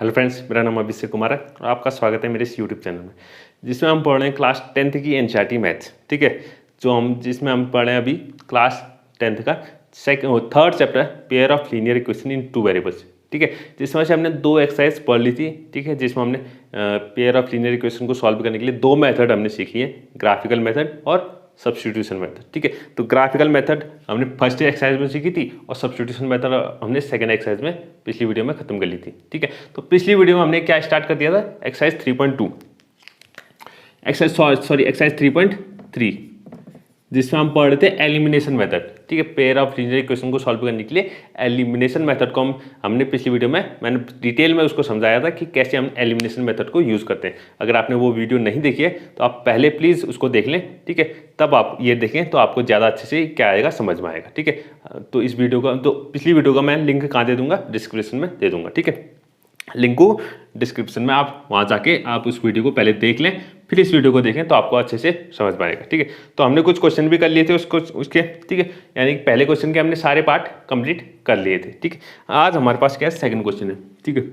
Hello friends, मेरा नाम अभिषेक कुमार है और आपका स्वागत है मेरे इस यूट्यूब चैनल में जिसमें हम पढ़ रहे हैं क्लास 10th की एनसीईआरटी मैथ्स। ठीक है, जिसमें हम पढ़ रहे हैं अभी क्लास 10th का third chapter pair of linear equation in two variables. ठीक है, जिसमें से हमने दो एक्सरसाइज पढ़ ली थी। ठीक है, जिसमें हमने पेयर ऑफ लीनियर इक्वेशन को सॉल्व करने के लिए दो मेथड हमने सीखी है, ग्राफिकल मेथड और सब्स्टिट्यूशन मेथड। ठीक है, तो ग्राफिकल मेथड हमने फर्स्ट एक्सरसाइज में सीखी थी और सब्स्टिट्यूशन मेथड हमने सेकंड एक्सरसाइज में पिछली वीडियो में खत्म कर ली थी। ठीक है, तो पिछली वीडियो में हमने क्या स्टार्ट कर दिया था, एक्सरसाइज 3.2 एक्सरसाइज 3.3 जिसमें हम पढ़ रहे थे एलिमिनेशन मेथड। ठीक है, पेयर ऑफ लीनियर इक्वेशन को सॉल्व करने के लिए एलिमिनेशन मेथड को हमने पिछली वीडियो में मैंने डिटेल में उसको समझाया था कि कैसे हम एलिमिनेशन मेथड को यूज़ करते हैं। अगर आपने वो वीडियो नहीं देखी है तो आप पहले प्लीज़ उसको देख लें। ठीक है, तब आप ये देखें तो आपको ज़्यादा अच्छे से क्या आएगा, समझ में आएगा। ठीक है, तो इस वीडियो का तो पिछली वीडियो का मैं लिंक कहाँ दे दूँगा, डिस्क्रिप्शन में दे दूँगा। ठीक है, लिंक को डिस्क्रिप्शन में आप वहाँ जाके आप उस वीडियो को पहले देख लें, फिर इस वीडियो को देखें तो आपको अच्छे से समझ में आएगा। ठीक है, तो हमने कुछ क्वेश्चन भी कर लिए थे उसके। ठीक है, यानी पहले क्वेश्चन के हमने सारे पार्ट कंप्लीट कर लिए थे। ठीक है, आज हमारे पास क्या है, सेकंड क्वेश्चन है। ठीक है,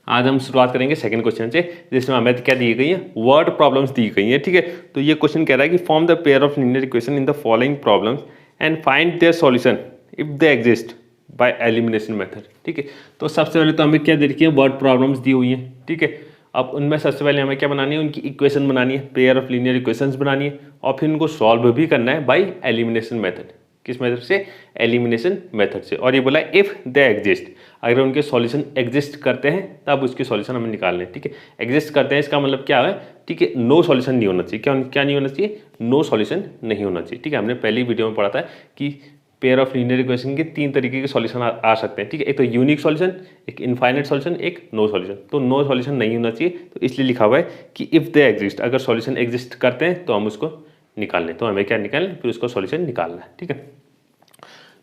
आज हम शुरुआत करेंगे सेकंड क्वेश्चन से, जिसमें हमें क्या दी गई है, वर्ड प्रॉब्लम्स दी गई हैं। ठीक है, तो ये क्वेश्चन कह रहा है कि form the pair of linear equation in the following problems and find their solution if they exist by elimination method. ठीक है, तो सबसे पहले तो हमें क्या दे रखी है, वर्ड प्रॉब्लम्स दी हुई हैं। ठीक है, अब उनमें सबसे पहले हमें क्या बनानी है, उनकी इक्वेशन बनानी है, पेयर ऑफ लीनियर इक्वेशंस बनानी है और फिर उनको सॉल्व भी करना है बाय एलिमिनेशन मेथड। किस मेथड से, एलिमिनेशन मेथड से। और ये बोला इफ दे एग्जिस्ट, अगर उनके सॉल्यूशन एग्जिस्ट करते हैं तब उसके सॉल्यूशन हमें निकालने हैं। ठीक है, एग्जिस्ट करते हैं इसका मतलब क्या है, ठीक है, नो सॉल्यूशन नहीं होना चाहिए। क्या नहीं होना चाहिए, नो सॉल्यूशन नहीं होना चाहिए। ठीक है, हमने पहली वीडियो में पढ़ा था कि पेयर ऑफ लीनियर इक्वेशन के तीन तरीके के सॉल्यूशन आ सकते हैं। ठीक है, एक तो यूनिक सॉल्यूशन, एक इनफाइनाइट सॉल्यूशन, एक नो सॉल्यूशन। तो नो सॉल्यूशन नहीं होना चाहिए, तो इसलिए लिखा हुआ है कि इफ दे एग्जिस्ट, अगर सॉल्यूशन एग्जिस्ट करते हैं तो हम उसको निकाल लें। तो हमें क्या निकालें, फिर उसका सॉल्यूशन निकालना है। ठीक है,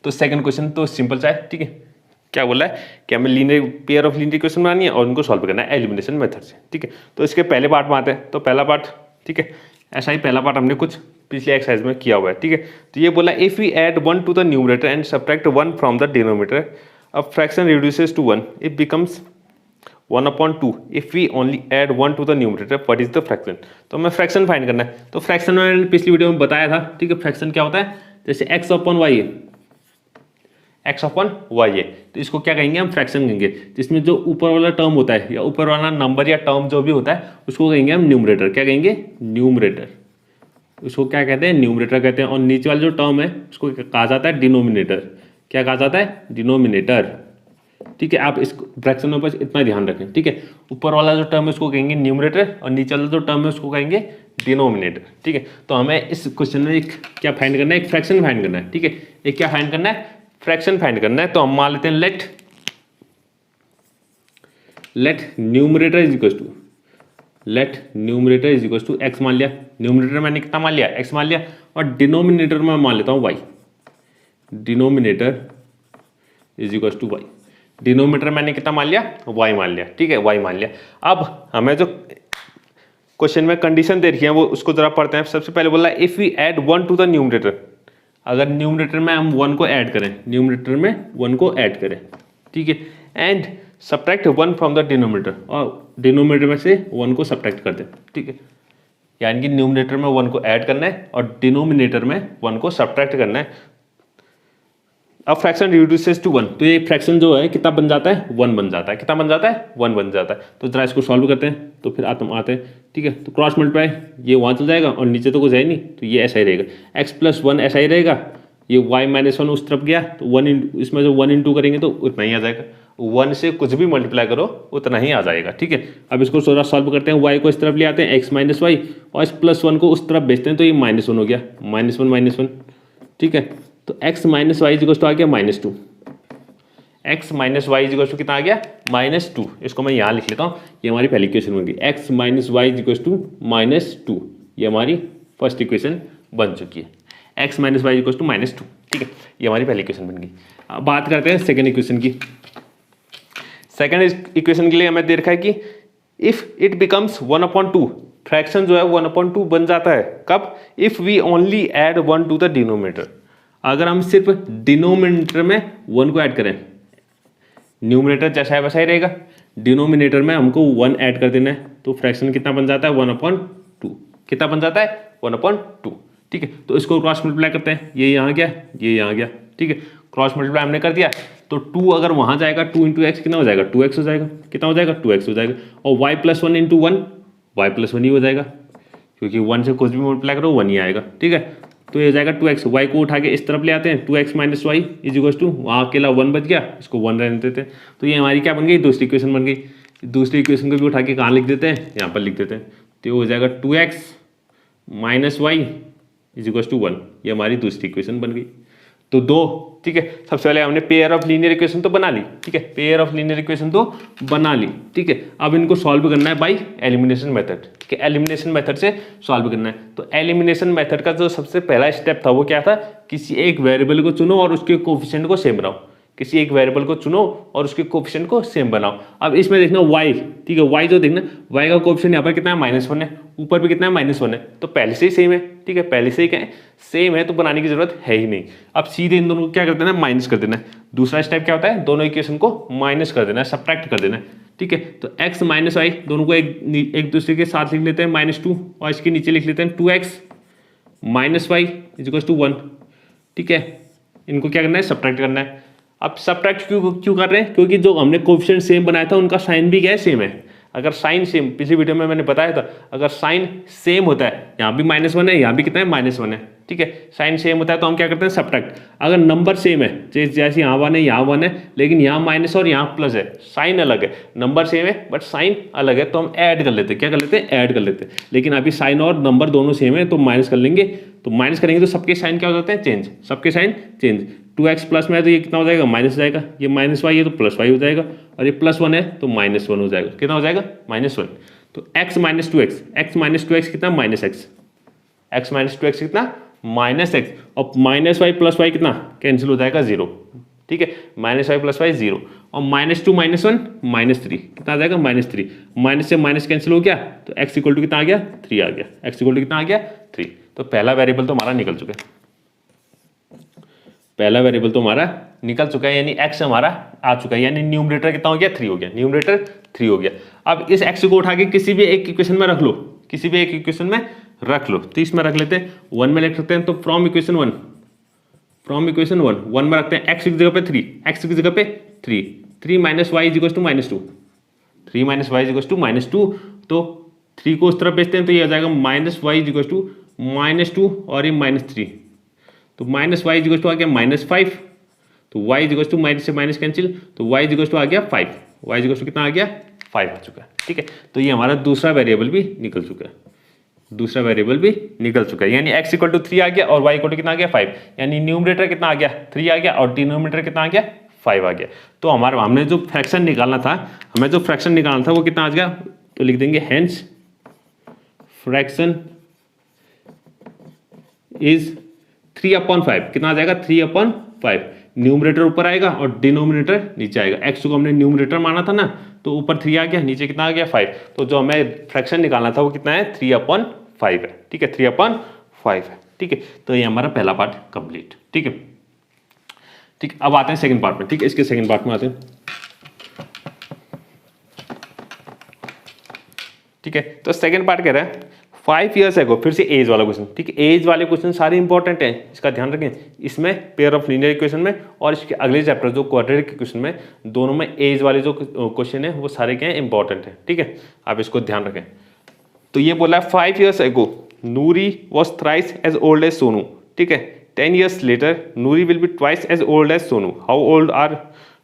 तो सेकंड क्वेश्चन तो सिंपल सा है। ठीक है, क्या बोला है कि हमें linear pair of linear equation बनानी है और उनको सॉल्व करना है एलिमिनेशन मेथड से। ठीक है, तो इसके पहले पार्ट में आते हैं। तो पहला पार्ट, ठीक है, ऐसा ही पहला पार्ट हमने कुछ पिछले एक्सरसाइज में किया हुआ है। ठीक है, तो ये बोला if we add 1 to the numerator and subtract 1 from the denominator, a fraction reduces to 1, it becomes 1/2 if we only add 1 to the numerator, what is the fraction. तो हमें फ्रैक्शन फाइंड करना है। तो फ्रैक्शन मैंने पिछली video में बताया था। ठीक है, फ्रैक्शन क्या होता है, जैसे x अपॉन वाई है, x अपॉन वाई है, तो इसको क्या कहेंगे, हम फ्रैक्शन कहेंगे। जिसमें जो ऊपर वाला टर्म होता है या ऊपर वाला नंबर या टर्म जो भी होता है उसको कहेंगे हम न्यूमरेटर। क्या कहेंगे, न्यूमरेटर। उसको क्या कहते हैं, न्यूमरेटर कहते हैं। और नीचे वाला जो टर्म है उसको कहा जाता है डिनोमिनेटर। क्या कहा जाता है, डिनोमिनेटर। ठीक है, आप इस फ्रैक्शन में बस इतना ध्यान रखें। ठीक है, ऊपर वाला जो टर्म है उसको कहेंगे न्यूमरेटर और नीचे वाला जो टर्म है उसको कहेंगे डिनोमिनेटर। ठीक है, तो हमें इस क्वेश्चन में एक क्या फाइंड करना है, एक फ्रैक्शन फाइंड करना है। ठीक है, एक क्या फाइंड करना है, फ्रैक्शन फाइंड करना है। तो हम मान लेते हैं let numerator is equal to x मान लिया। न्यूमरेटर मैंने कितना मान लिया, एक्स मान लिया। और डिनोमिनेटर में मान लेता हूं y. Denominator is equal to y. Denominator मैंने कितना मान लिया, वाई मान लिया। ठीक है, वाई मान लिया। अब हमें जो क्वेश्चन में कंडीशन दे रखी है वो उसको जरा पढ़ते हैं। सबसे पहले बोला if we add 1 to the numerator, अगर न्यूमरेटर में हम 1 को ऐड करें, न्यूमरेटर में 1 को ऐड करें। ठीक है, and subtract 1 from the denominator, और डिनोमिनेटर में से 1 को सब्ट्रैक्ट कर दें। ठीक है, यानी कि न्यूमरेटर में 1 को ऐड करना है और डिनोमिनेटर में 1 को सब्ट्रैक्ट करना है। अब फ्रैक्शन रिड्यूसेस टू 1, तो ये फ्रैक्शन जो है कितना बन जाता है, 1 बन जाता है। कितना बन जाता है, 1 बन जाता है। तो जरा इसको सॉल्व करते हैं, तो फिर आते हैं। ठीक है, तो क्रॉस मल्टीप्लाई, ये वहाँ चल जाएगा और नीचे तो कुछ है नहीं, तो ये ऐसा ही रहेगा। x प्लस 1 ऐसा ही रहेगा, ये y माइनस 1 उस तरफ गया तो 1 इसमें जो 1 इंटू करेंगे तो उतना ही आ जाएगा। 1 से कुछ भी मल्टीप्लाई करो उतना ही आ जाएगा। ठीक है, अब इसको थोड़ा सॉल्व करते हैं। y को इस तरफ ले आते हैं, x माइनस वाई, और इस प्लस 1 को उस तरफ भेजते हैं तो ये -1 हो गया, -1। ठीक है, तो x minus Y equal to आ गया -2। x minus Y equal to कितना आ गया, -2। इसको मैं यहाँ लिख लेता हूँ, ये हमारी पहली इक्वेशन बन गई। x minus Y equal to -2, ये हमारी फर्स्ट इक्वेशन बन चुकी है। x minus Y equal to -2। ठीक है, ये हमारी पहली इक्वेशन बन गई। अब बात करते हैं सेकेंड इक्वेशन की। सेकेंड इक्वेशन के लिए हमें दे रखा है कि इफ इट बिकम्स 1/2, फ्रैक्शन जो है 1/2 बन जाता है। कब, if we only add 1 to the denominator, अगर हम सिर्फ डिनोमिनेटर में 1 को ऐड करें, न्यूमरेटर जैसा है वैसा ही रहेगा, डिनोमिनेटर में हमको 1 ऐड कर देना है, तो फ्रैक्शन कितना बन जाता है 1/2, कितना बन जाता है 1/2, ठीक है। तो इसको क्रॉस मल्टीप्लाई करते हैं, ये यहाँ गया, ये यहाँ गया, ठीक है, क्रॉस मल्टीप्लाई हमने कर दिया, तो 2 अगर वहाँ जाएगा 2 × x कितना हो जाएगा 2x हो जाएगा, कितना हो जाएगा 2x हो जाएगा, और y + 1 × 1 y + 1 ही हो जाएगा, क्योंकि 1 से कुछ भी मल्टीप्लाई करो 1 ही आएगा, ठीक है। तो ये हो जाएगा 2x, y को उठा के इस तरफ ले आते हैं, 2x - y = वहाँ अकेला 1 बच गया, इसको 1 रहने देते हैं, तो ये हमारी क्या बन गई, दूसरी इक्वेशन बन गई। दूसरी इक्वेशन को भी उठा के कहाँ लिख देते हैं, यहाँ पर लिख देते हैं, तो ये हो जाएगा 2x - y = 1, ये हमारी दूसरी इक्वेशन बन गई। तो दो, ठीक है, सबसे पहले हमने पेयर ऑफ लीनियर इक्वेशन तो बना ली, ठीक है, पेयर ऑफ लीनियर इक्वेशन तो बना ली, ठीक है। अब इनको सॉल्व करना है बाय एलिमिनेशन मेथड, ठीक है, एलिमिनेशन मेथड से सॉल्व करना है। तो एलिमिनेशन मेथड का जो सबसे पहला स्टेप था वो क्या था, किसी एक वेरिएबल को चुनो और उसके कोफिशिएंट को सेम बनाओ, किसी एक वेरिएबल को चुनो और उसके कोफिशिएंट को सेम बनाओ। अब इसमें देखना y, ठीक है, y जो देखना, y का कोफिशिएंट यहाँ पर कितना है -1 है, ऊपर भी कितना है -1 है, तो पहले से ही सेम है, ठीक है, पहले से ही क्या है सेम है, तो बनाने की जरूरत है ही नहीं। अब सीधे इन दोनों को क्या कर देना है, माइनस कर देना है। दूसरा स्टेप क्या होता है, दोनों इक्वेशन को माइनस कर देना है, सबट्रैक्ट कर देना है, ठीक है। तो x - y दोनों को एक दूसरे के साथ लिख लेते हैं -2, और इसके नीचे लिख लेते हैं 2x - y = 1, ठीक है। इनको क्या करना है, सबट्रैक्ट करना है। अब सबट्रैक्ट क्यों कर रहे हैं, क्योंकि जो हमने कोफिशिएंट सेम बनाया था उनका साइन भी क्या है, सेम है। अगर साइन सेम, पिछली वीडियो में मैंने बताया था, अगर साइन सेम होता है, यहाँ भी -1 है, यहाँ भी कितना है -1 है, ठीक है, साइन सेम होता है तो हम क्या करते हैं, सबट्रैक्ट। अगर नंबर सेम है, जैसे यहाँ 1 है, यहाँ 1 है, लेकिन यहाँ माइनस और यहाँ प्लस है, साइन अलग है, नंबर सेम है बट साइन अलग है, तो हम ऐड कर लेते हैं, क्या कर लेते हैं, ऐड कर लेते हैं। लेकिन अभी साइन और नंबर दोनों सेम है तो माइनस कर लेंगे, तो माइनस करेंगे तो सबके साइन क्या हो जाते हैं, चेंज, सबके साइन चेंज। 2x प्लस में है तो ये कितना हो जाएगा, माइनस जाएगा, ये -y है तो +y हो जाएगा, और ये +1 है तो -1 हो जाएगा, कितना हो जाएगा -1। तो x - 2x कितना -x, x - 2x कितना -x, और -y + y कितना कैंसिल हो जाएगा 0, ठीक है, -y + y 0, और -2 - 1 -3 कितना आ जाएगा -3, माइनस से माइनस कैंसिल हो गया, तो x = कितना आ गया 3 आ गया, x = कितना आ गया 3। तो पहला वेरिएबल तो हमारा निकल चुका है, पहला वेरिएबल तो हमारा निकल चुका है, यानी x हमारा आ चुका है, यानी न्यूमरेटर कितना हो गया 3 हो गया, न्यूमरेटर 3 हो गया। अब इस x को उठा के किसी भी एक इक्वेशन में रख लो, किसी भी एक इक्वेशन में रख लो, तो इसमें रख लेते हैं 1 में लिख सकते हैं, तो फ्रॉम इक्वेशन 1 1 में रखते हैं x की जगह पे 3, x की जगह पे 3 - y = -2, 3 - y = -2, तो 3 को उस तरफ भेजते हैं तो ये आ जाएगा -y = -2 और ये -3, तो -y = आ गया -5, तो y = माइनस से माइनस कैंसिल, तो y = आ गया 5, y = कितना आ गया 5 आ चुका है, ठीक है। तो ये हमारा दूसरा वेरिएबल भी निकल चुका है, दूसरा वेरिएबल भी निकल चुका है, यानी x = 3 आ गया और y = कितना आ गया 5, यानी न्यूमरेटर कितना आ गया 3 आ गया और डिनोमिनेटर कितना आ गया 5 आ गया। तो हमारा हमने जो फ्रैक्शन निकालना था, वो कितना आ गया, तो लिख देंगे हेंस फ्रैक्शन इज 3/5, कितना आ जाएगा 3/5, न्यूमरेटर ऊपर आएगा और डिनोमिनेटर नीचे आएगा। x को हमने न्यूमरेटर माना था ना, तो ऊपर 3 आ गया, नीचे कितना आ गया 5, तो जो हमें फ्रैक्शन निकालना था वो कितना है 3/5 है, ठीक है, 3/5 है, ठीक है। तो ये हमारा पहला पार्ट कंप्लीट, ठीक है, ठीक। अब आते हैं सेकंड पार्ट में, ठीक है, इसके सेकंड पार्ट में आते हैं, ठीक है। तो सेकंड पार्ट कह रहा है 5 years ago, फिर से एज वाला क्वेश्चन, ठीक है, एज वाले क्वेश्चन सारे इंपॉर्टेंट हैं, इसका ध्यान रखें, इसमें पेयर ऑफ लीनियर इक्वेशन में और इसके अगले चैप्टर जो क्वाड्रेटिक इक्वेशन में, दोनों में एज वाले जो क्वेश्चन है वो सारे क्या है इंपॉर्टेंट है, ठीक है, आप इसको ध्यान रखें। तो ये बोला है 5 years ago Noori was thrice as old as Sonu, ठीक है, 10 years later Noori will be twice as old as Sonu, how old are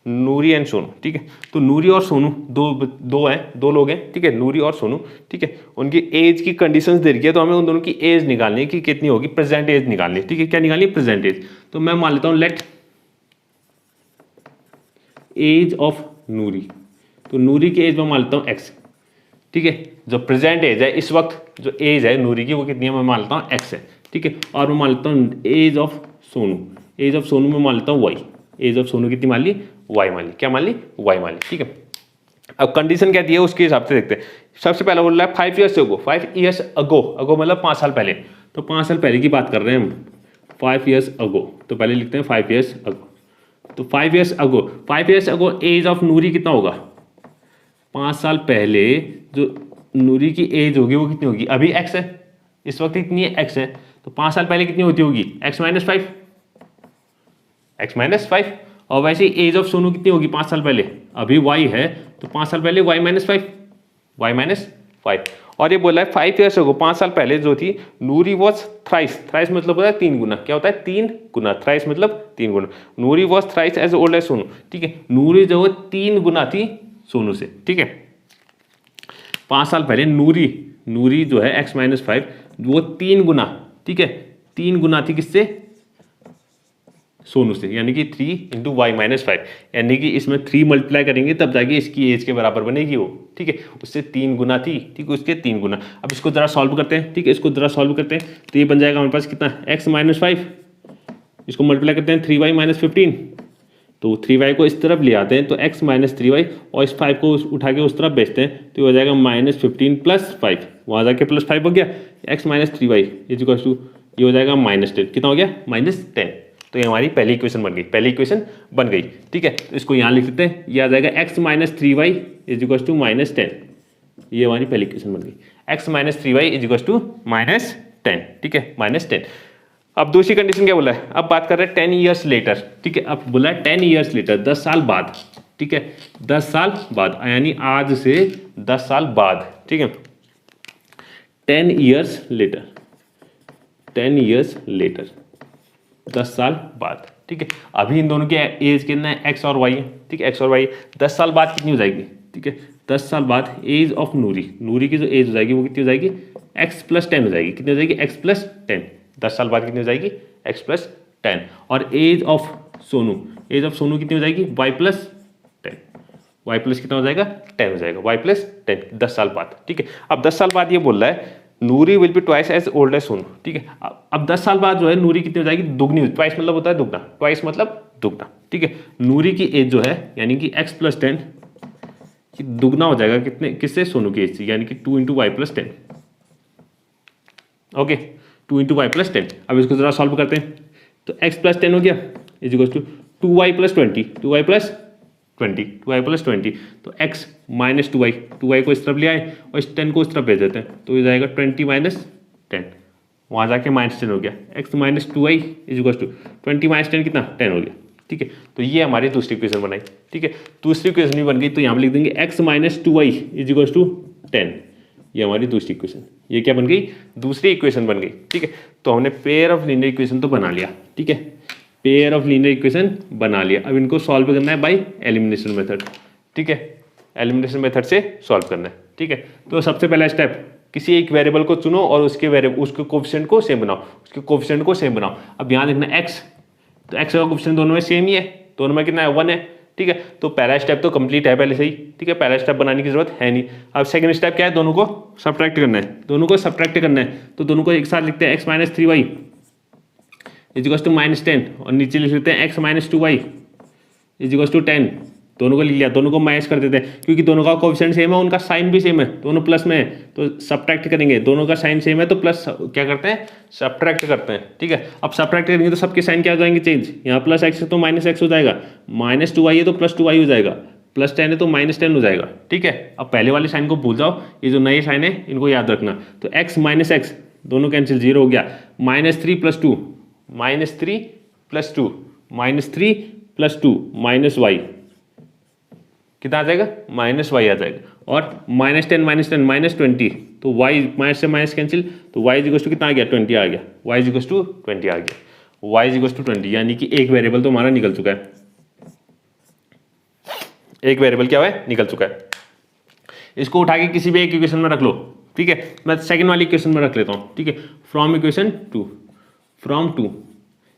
Noori and Sonu, ठीक है। तो नूरी और सोनू दो लोग हैं, ठीक है, नूरी और सोनू, ठीक है, उनकी एज की कंडीशंस दे रखी है, तो हमें उन दोनों की एज निकालनी है कि कितनी होगी, प्रेजेंट एज निकालनी है, ठीक है, क्या निकालनी है, प्रेजेंट एज। तो मैं मान लेता हूं लेट एज ऑफ नूरी, तो नूरी की एज में मान लेता हूं x, ठीक है, जो प्रेजेंट एज है इस वक्त जो एज है नूरी की वो कितनी है, मैं मान लेता हूं x है, ठीक है, और मैं मान लेता हूं एज ऑफ सोनू में मान लेता हूं y, एज ऑफ सोनू कितनी मान ली, y मान ली, क्या मान ली, y मान ली, ठीक है। अब कंडीशन क्या दी है उसके हिसाब से देखते हैं। सबसे पहला बोल रहा है 5 years ago मतलब 5 साल पहले, तो 5 साल पहले की बात कर रहे हैं हम, 5 years ago, तो पहले लिखते हैं 5 years तो 5 ईयर्स अगो एज ऑफ नूरी कितना होगा? 5 साल पहले जो नूरी की एज होगी वो कितनी होगी? अभी x है, इस वक्त कितनी है? x है। तो 5 साल पहले कितनी होती होगी? x minus 5। और वैसे ही एज ऑफ सोनू कितनी होगी 5 साल पहले? अभी y है तो 5 साल पहले y माइनस 5। और ये बोला है 5 ईयर्स अगो, 5 साल पहले जो थी नूरी वॉज थ्राइस मतलब होता है 3 गुना। क्या होता है? 3 गुना। थ्राइस मतलब 3 गुना। Noori was thrice as old as Sonu. ठीक है, नूरी जो है 3 गुना थी सोनू से। ठीक है, 5 साल पहले नूरी जो है x माइनस 5 वो 3 गुना, ठीक है, 3 गुना थी किससे? सोनू से, यानी कि 3 इंटू वाई माइनस 5, यानी कि इसमें 3 मल्टीप्लाई करेंगे तब जाके इसकी एज के बराबर बनेगी वो। ठीक है, उससे 3 गुना थी, ठीक है, उसके 3 गुना। अब इसको जरा सॉल्व करते हैं। ठीक है, इसको जरा सॉल्व करते हैं तो ये बन जाएगा हमारे पास कितना? x माइनस 5, इसको मल्टीप्लाई करते हैं 3y माइनस 15, तो 3y को इस तरफ ले आते हैं तो x माइनस 3y, और इस 5 को उठा के उस तरफ भेजते हैं तो ये हो जाएगा माइनस 15 प्लस 5, वहाँ जाके प्लस 5 हो गया। x minus 3y is equal to ये हो जाएगा माइनस 10। कितना हो गया? माइनस 10। तो ये हमारी पहली इक्वेशन बन गई। ठीक है, तो इसको यहाँ लिख लेते हैं, ये आ जाएगा x minus 3y is equal to minus 10। ये हमारी पहली इक्वेशन बन गई, x minus 3y is equal to minus 10। ठीक है, माइनस 10। अब दूसरी कंडीशन क्या बोला है? अब बात कर रहे हैं 10 ईयर्स लेटर। ठीक है, अब बोला है 10 ईयर्स लेटर, 10 साल बाद। ठीक है, 10 साल बाद, यानी आज से 10 साल बाद। ठीक है, 10 ईयर्स लेटर, 10 साल बाद। ठीक है, अभी इन दोनों की एज कितना है? x और y है। ठीक है, x और y 10 साल बाद कितनी हो जाएगी? ठीक है, 10 साल बाद एज ऑफ नूरी की जो एज हो जाएगी वो कितनी हो जाएगी? x प्लस 10 हो जाएगी। कितनी हो जाएगी? x plus 10। 10 साल बाद कितनी हो जाएगी? x plus 10। और एज ऑफ सोनू कितनी हो जाएगी? y plus 10। y प्लस कितना हो जाएगा? 10 हो जाएगा, y प्लस 10 10 साल बाद। ठीक है, अब 10 साल बाद ये बोल रहा है Noori will be twice as old as Sonu. ठीक है, अब 10 साल बाद जो है नूरी कितनी हो जाएगी? दुगनी। ट्वाइस मतलब होता है दुगना, ट्वाइस मतलब दुगना। ठीक है, नूरी की एज जो है यानी कि x प्लस 10 दुगना हो जाएगा कितने? किससे? सोनू की एज से, यानी कि 2 into y plus 10। Okay, 2 into y plus 10। अब इसको जरा सॉल्व करते हैं तो x प्लस 10 हो गया is equal to 2y plus 20, 2y plus 20, तो x माइनस 2y को इस तरफ ले आए और इस 10 को इस तरफ भेज देते हैं तो ये जाएगा 20 माइनस 10, वहाँ जाके माइनस 10 हो गया। x minus 2y is equal to 20 minus 10 कितना? 10 हो गया। ठीक है, तो ये हमारी दूसरी इक्वेशन बनाई। ठीक है, दूसरी इक्वेशन भी बन गई तो यहाँ पर लिख देंगे x minus 2y is equal to 10। ये हमारी दूसरी इक्वेशन, ये क्या बन गई? दूसरी इक्वेशन बन गई। ठीक है, तो हमने पेयर ऑफ लीनियर इक्वेशन तो बना लिया। ठीक है, पेयर ऑफ लीनियर इक्वेशन बना लिया। अब इनको सॉल्व करना है बाय एलिमिनेशन मेथड। ठीक है, एलिमिनेशन मेथड से सॉल्व करना है। ठीक है, तो सबसे पहला स्टेप, किसी एक वेरिएबल को चुनो और उसके कोफिशिएंट को सेम बनाओ। अब यहाँ देखना x, तो x का कोफिशिएंट दोनों में सेम ही है, दोनों में कितना है? 1 है। ठीक है, तो पहला स्टेप तो कंप्लीट है पहले से ही। ठीक है, पहला स्टेप बनाने की जरूरत है नहीं। अब सेकंड स्टेप क्या है? दोनों को सब्ट्रैक्ट करना है। तो दोनों को एक साथ लिखते हैं, x minus 3y is equal to minus 10, और नीचे लिख लेते हैं x minus 2y is equal to 10। दोनों को लिख लिया, दोनों को माइनस कर देते हैं क्योंकि दोनों का कोएफिशिएंट सेम है, उनका साइन भी सेम है, दोनों प्लस में है तो सब्ट्रैक्ट करेंगे। दोनों का साइन सेम है तो प्लस क्या करते हैं? सब्ट्रैक्ट करते हैं। ठीक है, अब सब्ट्रैक्ट करेंगे तो सबके साइन क्या हो जाएंगे? चेंज। यहाँ प्लस x है तो माइनस x हो जाएगा, माइनस 2y है तो प्लस 2y हो जाएगा, प्लस 10 है तो माइनस 10 हो जाएगा। ठीक है, अब पहले वाले साइन को भूल जाओ, ये जो नए साइन है इनको याद रखना। तो x माइनस x दोनों कैंसिल, 0 हो गया। Minus 3 plus 2 minus 3 plus 2 minus 3 plus 2 minus y कितना आ जाएगा? माइनस y आ जाएगा। और माइनस 10 माइनस 20 तो y माइनस से माइनस कैंसिल, तो y इक्वल टू कितना आ गया? 20 आ गया। y इक्वल टू 20 आ गया, y इक्वल टू 20, यानी कि एक वेरिएबल तो हमारा निकल चुका है। एक वेरिएबल क्या है? निकल चुका है। इसको उठा के किसी भी एक इक्वेशन में रख लो। ठीक है, मैं सेकंड वाली इक्वेशन में रख लेता हूँ। ठीक है, फ्रॉम इक्वेशन 2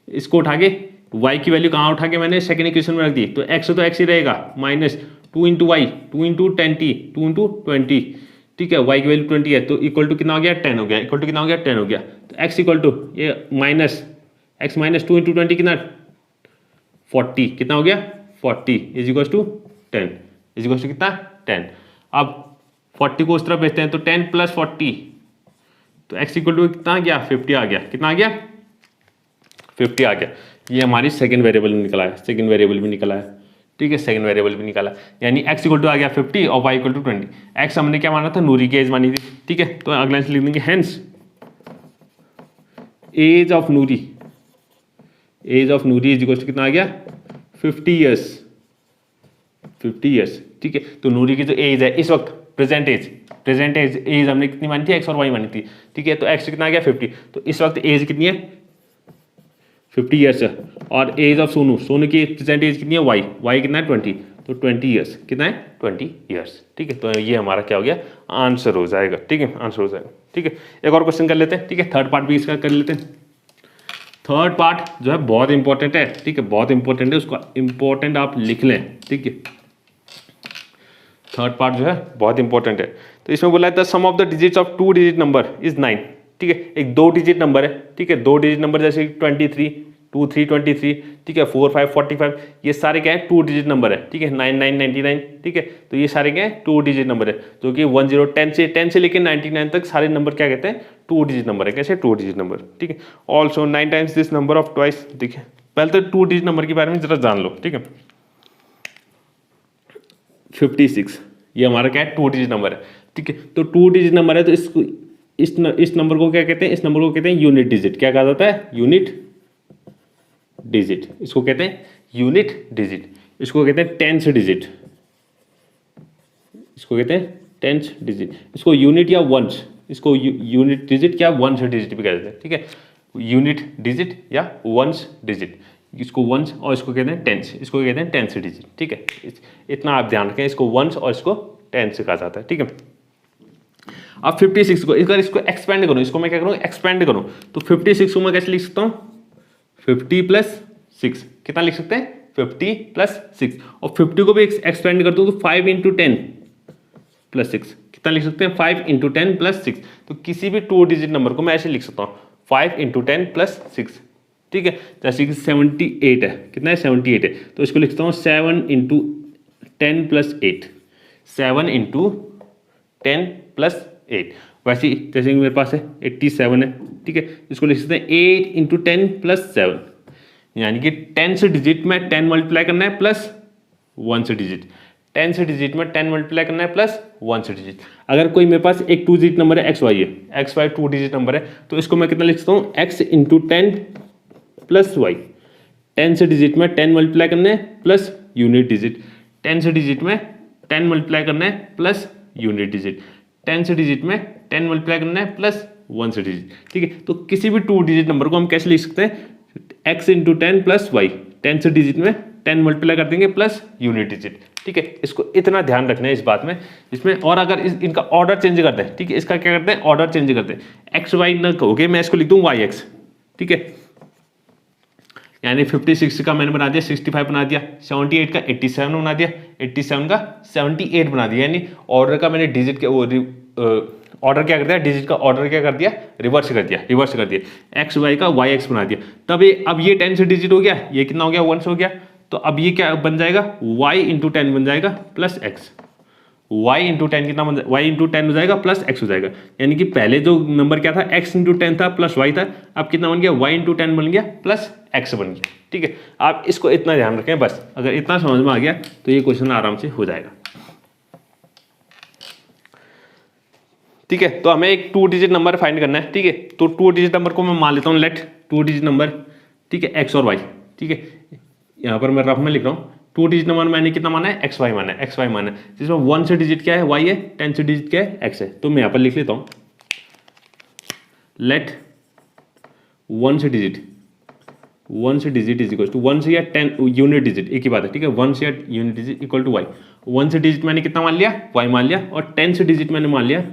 इसको उठा के y की वैल्यू कहाँ उठा के मैंने सेकंड इक्वेशन में रख दी, तो x तो x ही रहेगा, माइनस 2 इंटू वाई 2 इंटू 20। ठीक है, y की वैल्यू 20 है तो इक्वल टू कितना हो गया? 10 हो गया। इक्वल टू कितना हो गया? 10 हो गया। तो x इक्वल टू ये माइनस x माइनस 2 इंटू 20 कितना? 40। कितना हो गया? 40 is equal to 10 is equal to कितना? 10। अब 40 को उस तरफ भेजते हैं तो 10 प्लस 40 तो x इक्वल टू कितना आ गया? 50 आ गया। कितना आ गया? 50 आ गया। ये हमारी सेकंड वेरिएबल में निकला है, सेकंड वेरिएबल भी निकला है, ठीक है, सेकंड वेरिएबल भी निकाला, यानी x इक्वल टू आ गया 50 और y इक्वल टू 20। x हमने क्या माना था, नूरी की एज मानी थी, ठीक है, तो अगला आंसर लिख देंगे hence age of Noori, age of Noori is equal to कितना आ गया 50 ईयर्स, 50 ईयर्स, ठीक है। तो नूरी की जो एज है इस वक्त प्रेजेंट एज हमने कितनी मानी थी, x और y मानी थी, ठीक है, तो x कितना आ गया 50, तो इस वक्त एज कितनी है 50 ईयर्स है। और एज ऑफ सोनू, सोनू की प्रेजेंट एज कितनी है y कितना है 20, तो 20 ईयर्स, कितना है 20 ईयर्स, ठीक है। तो ये हमारा क्या हो गया, आंसर हो जाएगा, ठीक है, आंसर हो जाएगा, ठीक है। एक और क्वेश्चन कर लेते हैं, ठीक है, थर्ड पार्ट भी इसका कर लेते हैं। थर्ड पार्ट जो है बहुत इंपॉर्टेंट है, ठीक है, बहुत इंपॉर्टेंट है, उसको इंपॉर्टेंट आप लिख लें, ठीक है। थर्ड पार्ट जो है बहुत इंपॉर्टेंट है। तो इसमें बोला है the sum of the digits of 2 digit number is 9, ठीक है, एक 2 डिजिट नंबर है, ठीक है, 2 डिजिट नंबर जैसे 23, 2 3 23, ठीक है, 4 5 45, ये सारे क्या है 2 डिजिट नंबर है, ठीक है, 9 9 99, ठीक है, तो ये सारे क्या है 2 डिजिट नंबर है, जो कि 10 10 से लेकर 99 तक सारे नंबर क्या कहते हैं 2 डिजिट नंबर है, कैसे 2 डिजिट नंबर, ठीक है। Also 9 times this number of twice, देखिए पहले तो 2 डिजिट नंबर के बारे में जरा जान लो, ठीक है। 56 ये हमारा क्या है 2 डिजिट नंबर है, ठीक है, तो 2 डिजिट नंबर है, तो इसको इस नंबर को क्या कहते हैं, इस नंबर को कहते हैं यूनिट डिजिट, क्या कहा जाता है यूनिट डिजिट, इसको कहते हैं यूनिट डिजिट, इसको कहते हैं टेंस डिजिट, इसको कहते हैं टेंस डिजिट, इसको यूनिट या वंस, इसको यूनिट डिजिट क्या वंस डिजिट भी कहते हैं, ठीक है, यूनिट डिजिट या वंस डिजिट, इसको वंस और इसको कहते हैं टेंस, इसको कहते हैं टेंस डिजिट, ठीक है, इतना आप ध्यान रखें, इसको वंस और इसको टेंस कहा जाता है, ठीक है। अब 56 को अगर इसको एक्सपेंड करूं, इसको मैं क्या करूं एक्सपेंड करूं, तो 56 को मैं कैसे लिख सकता हूं 50 + 6, कितना लिख सकते हैं 50 + 6, और 50 को भी एक्सपेंड कर दूं तो 5 × 10 + 6, कितना लिख सकते हैं 5 × 10 + 6, तो किसी भी 2 डिजिट नंबर को मैं ऐसे लिख सकता हूँ 5 × 10 + 6, ठीक है। जैसे कि 78 है, कितना है 78 है, तो इसको लिखता हूँ 7 × 10 + 8, 7 × 10 + 8, वैसे ही जैसे कि मेरे पास है 87 है, ठीक है, इसको लिख सकते हैं 8 × 10 + 7, यानी कि 10 से डिजिट में 10 मल्टीप्लाई करना है प्लस 1 से डिजिट, 10 से डिजिट में 10 मल्टीप्लाई करना है प्लस 1 से डिजिट। अगर कोई मेरे पास एक 2 डिजिट नंबर है XY है, XY 2 डिजिट नंबर है, तो इसको मैं कितना लिख सकता हूँ x × 10 + y, 10 से डिजिट में 10 मल्टीप्लाई करना है प्लस यूनिट डिजिट, 10 से डिजिट में 10 मल्टीप्लाई करना है प्लस यूनिट डिजिट, 10 से डिजिट में 10 मल्टीप्लाई करना है प्लस 1 से डिजिट, ठीक है। तो किसी भी 2 डिजिट नंबर को हम कैसे लिख सकते हैं x × 10 + y, 10 से डिजिट में 10 मल्टीप्लाई कर देंगे प्लस यूनिट डिजिट, ठीक है, इसको इतना ध्यान रखना है इस बात में इसमें। और अगर इनका ऑर्डर चेंज करते हैं, ठीक है, इसका क्या करते हैं ऑर्डर चेंज करते हैं, XY न कहोगे, मैं इसको लिख दूँ YX, ठीक है, यानी 56 का मैंने बना दिया 65 बना दिया, 78 का 87 बना दिया, 87 का 78 बना दिया, यानी ऑर्डर का मैंने डिजिट के ऑर्डर क्या कर दिया, डिजिट का ऑर्डर क्या कर दिया रिवर्स कर दिया, XY का YX बना दिया। तब अब ये 10 से डिजिट हो गया, ये कितना हो गया 1 हो गया, तो अब ये क्या बन जाएगा y × 10 बन जाएगा प्लस x, y × 10 कितना बन जाएगा y × 10 हो जाएगा प्लस x हो जाएगा, यानी कि पहले जो नंबर क्या था x × 10 था प्लस y था, अब कितना बन गया y × 10 बन गया प्लस x बन गया, ठीक है। आप इसको इतना ध्यान रखें बस, अगर इतना समझ में आ गया तो ये क्वेश्चन आराम से हो जाएगा, ठीक है। तो हमें एक 2 डिजिट नंबर फाइंड करना है, ठीक है, तो 2 डिजिट नंबर को मैं मान लेता हूँ लेट 2 डिजिट नंबर, ठीक है, x और y, ठीक है, यहाँ पर मैं रफ में लिख रहा हूँ 2 डिजिट नंबर मैंने कितना माना है XY माना है, जिसमें 1 से डिजिट क्या है y है, 10 से डिजिट क्या है x है, तो मैं यहाँ पर लिख लेता हूँ लेट 1 से डिजिट इज इक्वल टू 1 से या 10 यूनिट डिजिट, एक ही बात है, ठीक है, 1 से या unit digit equal to y, 1 से डिजिट मैंने कितना मान लिया y मान लिया, और 10 से डिजिट मैंने मान लिया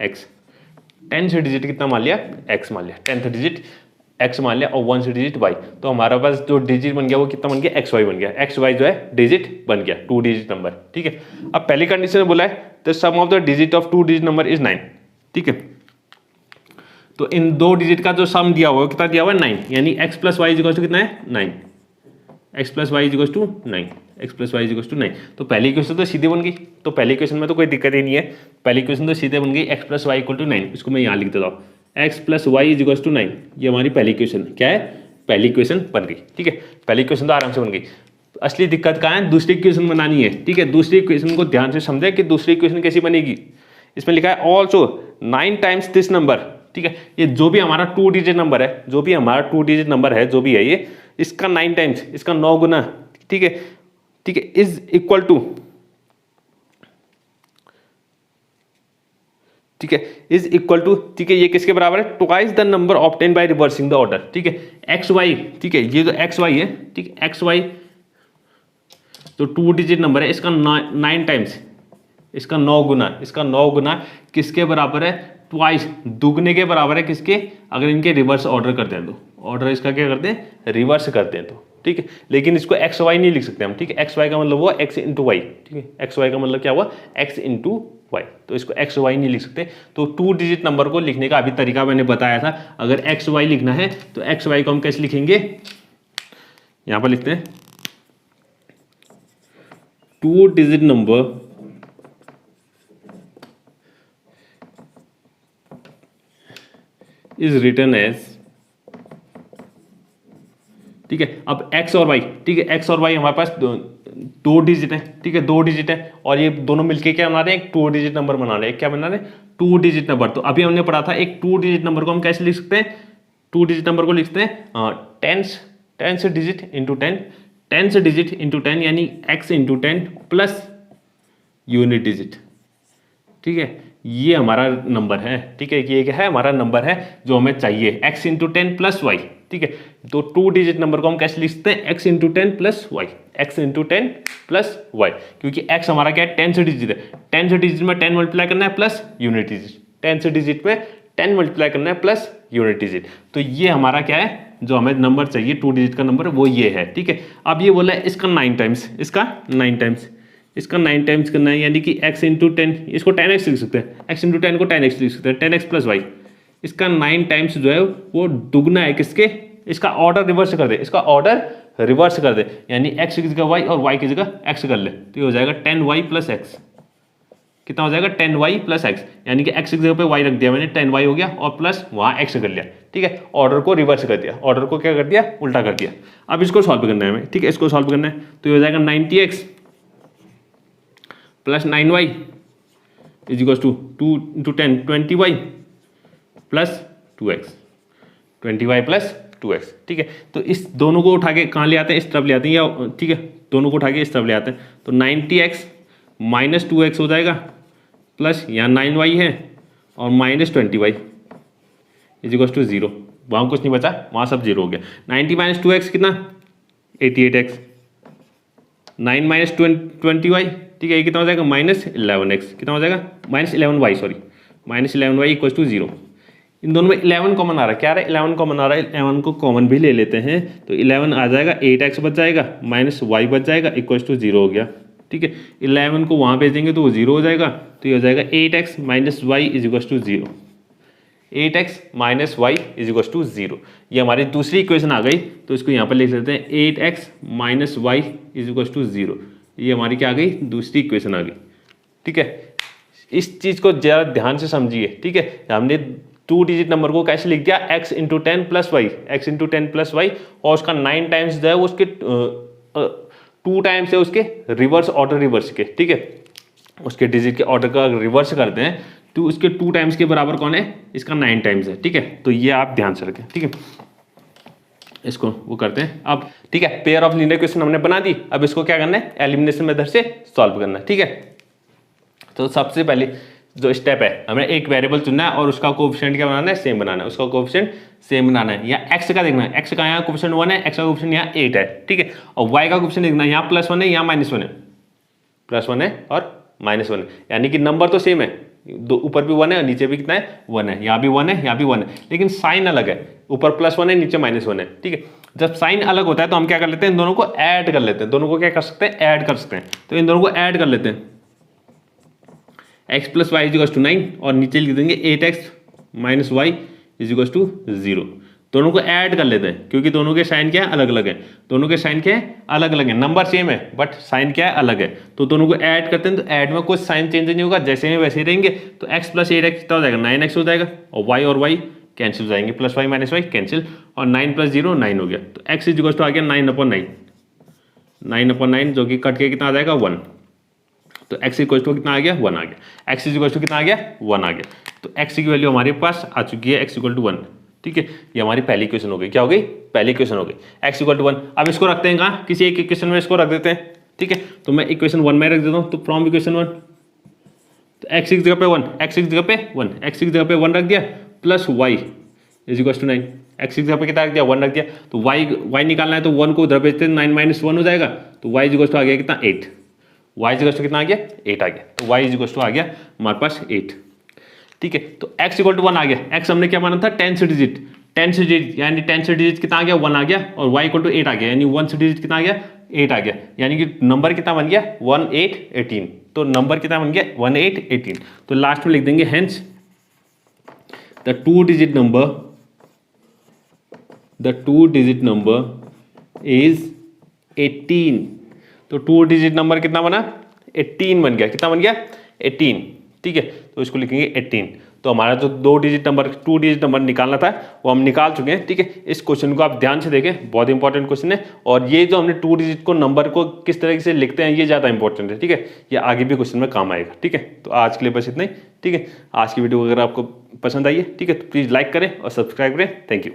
x, 10 से डिजिट कितना मान लिया x मान लिया, 10th डिजिट x मान लिया और 1 से डिजिट y, तो हमारा पास जो डिजिट बन गया वो कितना बन गया XY बन गया, XY जो है डिजिट बन गया 2 डिजिट नंबर, ठीक है। अब पहली कंडीशन में बोला है the sum of the digit of 2 digit number is 9, ठीक है, तो इन 2 डिजिट का जो सम दिया हुआ है कितना दिया हुआ है 9, यानी x + y = कितना है 9, x + y = 9, x + y = 9, तो पहली इक्वेशन तो सीधे बन गई, तो पहली इक्वेशन में तो कोई दिक्कत ही नहीं है, पहली इक्वेशन तो सीधे बन गई x + y = 9, इसको मैं यहाँ लिख देता हूँ x + y = 9, ये हमारी पहली इक्वेशन क्या है पहली इक्वेशन बन गई। ठीक है, पहली इक्वेशन तो आराम से बन गई। असली दिक्कत कहाँ है, दूसरी इक्वेशन बनानी है। ठीक है, दूसरी इक्वेशन को ध्यान से समझे कि दूसरी इक्वेशन कैसी बनेगी। इसमें लिखा है ऑल्सो 9 टाइम्स दिस नंबर। ठीक है, ये जो भी हमारा 2 डिजिट नंबर है, जो भी हमारा 2 डिजिट नंबर है, जो भी है ये, इसका 9 टाइम्स, इसका 9 गुना। ठीक है, ठीक है, इज इक्वल टू, ठीक है, इज इक्वल टू, ठीक है, ये किसके बराबर है, twice the number obtain by reversing the order. ठीक है, एक्स वाई, ठीक है, ये जो एक्स वाई है, ठीक है, एक्स वाई जो 2 डिजिट नंबर है, इसका 9 टाइम्स, इसका 9 गुना, इसका 9 गुना किसके बराबर है, ट्वाइस, दुगने के बराबर है किसके, अगर इनके रिवर्स ऑर्डर करते हैं तो, ऑर्डर इसका क्या करते हैं, रिवर्स करते हैं तो। ठीक है, लेकिन इसको एक्स वाई नहीं लिख सकते हम। ठीक है, एक्स वाई का मतलब हुआ एक्स इंटू वाई। ठीक है, एक्स वाई का मतलब क्या हुआ, एक्स इंटू वाई, तो इसको एक्स वाई नहीं लिख सकते। तो 2 डिजिट नंबर को लिखने का अभी तरीका मैंने बताया था। अगर एक्स वाई लिखना है तो एक्स वाई को हम कैसे लिखेंगे, यहां पर लिखते हैं 2 digit number is written as, ठीक है, अब x और y, ठीक है, x और y हमारे पास दो डिजिट है। ठीक है, 2 डिजिट है और ये दोनों मिलके क्या बना रहे हैं, एक 2 डिजिट नंबर बना रहे हैं। क्या बना रहे हैं, 2 डिजिट नंबर। तो अभी हमने पढ़ा था एक 2 डिजिट नंबर को हम कैसे लिख सकते हैं, 2 डिजिट नंबर को लिखते हैं tens digit into 10, tens digit into 10 यानी x into 10 plus unit digit. ठीक है, ये हमारा नंबर है। ठीक है, ये क्या है, हमारा नंबर है जो हमें चाहिए, x इंटू 10 प्लस वाई। ठीक है, तो 2 डिजिट नंबर को हम कैसे लिखते हैं, x into 10 plus y, x into 10 plus y, क्योंकि x हमारा क्या है, 10 डिजिट है, 10 डिजिट में 10 मल्टीप्लाई करना है प्लस यूनिट डिजिट, 10 डिजिट में 10 मल्टीप्लाई करना है प्लस यूनिट डिजिट। तो ये हमारा क्या है, जो हमें नंबर चाहिए 2 डिजिट का नंबर, वो ये है। ठीक है, अब ये बोला है इसका 9 टाइम्स, इसका 9 टाइम्स, इसका 9 टाइम्स करना है, यानी कि x इंटू 10, इसको 10x लिख सकते हैं, x इंटू 10 को 10x लिख सकते हैं, 10x प्लस वाई। इसका 9 टाइम्स जो है वो दुगना है किसके, इसका ऑर्डर रिवर्स कर दे, इसका ऑर्डर रिवर्स कर दे, यानी x की जगह y और y की जगह x कर ले, तो ये हो जाएगा 10y प्लस एक्स। कितना हो जाएगा, 10y प्लस एक्स, यानी कि x की जगह पे y रख दिया मैंने, 10y हो गया और प्लस वहाँ x कर लिया। ठीक है, ऑर्डर को रिवर्स कर दिया, ऑर्डर को क्या कर दिया, उल्टा कर दिया। अब इसको सॉल्व करना है हमें। ठीक है, इसको सॉल्व करना है, तो ये हो जाएगा 90x plus 9y is equal to 2 into 10 20y plus 2x, 20y plus 2x। ठीक है, तो इस दोनों को उठा के कहाँ ले आते हैं, इस तरफ ले आते हैं, या ठीक है, दोनों को उठा के इस तरफ ले आते हैं, तो 90x माइनस 2x हो जाएगा प्लस यहाँ 9y है और minus 20y is equal to 0। वहाँ कुछ नहीं बचा, वहाँ सब 0 हो गया। 90 माइनस 2x कितना, 88x, 9 माइनस 20y, ठीक है, ये कितना हो जाएगा, माइनस 11x, कितना हो जाएगा, minus 11y, sorry, minus 11y equal to 0। इन दोनों में 11 कॉमन आ रहा है, क्या आ रहा है, 11 कॉमन आ रहा है, 11 को कॉमन भी ले लेते हैं, तो 11 आ जाएगा, 8x बच जाएगा, माइनस y बच जाएगा, इक्वल टू 0 हो गया। ठीक है, 11 को वहाँ भेज देंगे तो वो 0 हो जाएगा, तो ये हो जाएगा 8x minus y is equal to 0, 8x minus y is equal to 0। ये हमारी दूसरी इक्वेशन आ गई, तो इसको यहाँ पर लिख लेते हैं 8x minus y is equal to 0। ये हमारी क्या आ गई, दूसरी इक्वेशन आ गई। ठीक है, इस चीज़ को ज़रा ध्यान से समझिए। ठीक है, हमने 2 डिजिट नंबर को कैसे लिख दिया, x into 10 plus y, x into 10 plus y, और उसका 9 टाइम्स जो है वो उसके 2 टाइम्स है उसके रिवर्स ऑर्डर रिवर्स के। ठीक है, उसके डिजिट के ऑर्डर का रिवर्स करते हैं तो उसके 2 टाइम्स के बराबर कौन है, इसका 9 टाइम्स है। ठीक है, तो ये आप ध्यान से रखें। ठीक है, इसको वो करते हैं अब। ठीक है, पेयर ऑफ लीनियर इक्वेशन हमने बना दी, अब इसको क्या करना है, एलिमिनेशन मेथड से सॉल्व करना है। ठीक है, तो सबसे पहले जो स्टेप है, हमें एक वेरिएबल चुनना है और उसका कोएफिशिएंट क्या बनाना है, सेम बनाना है, उसका कोएफिशिएंट सेम बनाना है। यहाँ x का देखना है, x का यहाँ कोएफिशिएंट 1 है, x का कोएफिशिएंट यहाँ 8 है। ठीक है, और y का कोएफिशिएंट देखना है, यहाँ +1 है, यहाँ -1 है, +1 है और -1 है, यानी कि नंबर तो सेम है, दो ऊपर भी 1 है और नीचे भी कितना है, 1 है, यहाँ भी 1 है, यहाँ भी 1 है, लेकिन साइन अलग है, ऊपर +1 है, नीचे -1 है। ठीक है, जब साइन अलग होता है तो हम क्या कर लेते हैं, इन दोनों को ऐड कर लेते हैं, दोनों को क्या कर सकते हैं, ऐड कर सकते हैं। तो इन दोनों को ऐड कर लेते हैं, x plus y is equal to 9 और नीचे लिख देंगे 8x minus y is equal to 0। दोनों को ऐड कर लेते हैं, क्योंकि दोनों के साइन क्या है, अलग अलग है, दोनों के साइन क्या है, अलग अलग है, नंबर सेम है बट साइन क्या है, अलग है। तो दोनों को ऐड करते हैं, तो ऐड में कुछ साइन चेंज नहीं होगा, जैसे हैं वैसे ही रहेंगे। तो x प्लस 8x कितना हो जाएगा, 9x हो जाएगा, और y कैंसिल हो जाएंगे, plus y minus y cancel, और 9 + 0 9 हो गया। तो x इज आ गया 9/9, 9/9 जो कि कट के कितना आ जाएगा 1। तो x इक्वल टू कितना आ गया 1 आ गया। x इक्वल टू कितना आ गया 1 आ गया। तो x की वैल्यू हमारे पास आ चुकी है, x इक्वल टू 1। ठीक है, ये हमारी पहली इक्वेशन हो गई। क्या हो गई? पहली इक्वेशन हो गई, x इक्वल टू 1। अब इसको रखते हैं कहाँ? किसी एक इक्वेशन में इसको रख देते हैं। ठीक है, तो मैं इक्वेशन 1 में रख देता हूँ। तो फ्रॉम इक्वेशन 1, तो x की जगह पे 1, x की जगह पे 1, x की जगह पे 1 रख दिया, plus y is equal to 9। x की जगह पे कितना रख दिया? 1 रख दिया। तो y निकालना है, तो 1 को उधर भेजते हैं, 9 - 1 हो जाएगा। तो y इज इक्वल टू आ गया कितना? 8। y इज इक्वल टू कितना आ गया? 8 आ गया। तो y इज इक्वल टू आ गया हमारे पास 8। ठीक है, तो x इक्वल टू 1 आ गया। x हमने क्या माना था? 10 डिजिट, 10 डिजिट यानी 10 डिजिट कितना आ गया? 1 आ गया। और y इक्वल टू 8 आ गया, यानी 1 डिजिट कितना आ गया? 8 आ गया। यानी कि नंबर कितना बन गया? 1 8 18। तो नंबर कितना बन गया? 1 8 18। तो लास्ट में लिख देंगे hence the 2 digit number is 18। तो 2 डिजिट नंबर कितना बना? 18 बन गया। कितना बन गया? 18। ठीक है, तो इसको लिखेंगे 18। तो हमारा जो 2 डिजिट नंबर निकालना था वो हम निकाल चुके हैं। ठीक है, इस क्वेश्चन को आप ध्यान से देखें, बहुत इंपॉर्टेंट क्वेश्चन है। और ये जो हमने 2 डिजिट को नंबर को किस तरीके से लिखते हैं ये ज़्यादा इंपॉर्टेंट है। ठीक है, ये आगे भी क्वेश्चन में काम आएगा। ठीक है, तो आज के लिए बस इतना ही। ठीक है, आज की वीडियो अगर आपको पसंद आई है, ठीक है, तो प्लीज़ लाइक करें और सब्सक्राइब करें। Thank you.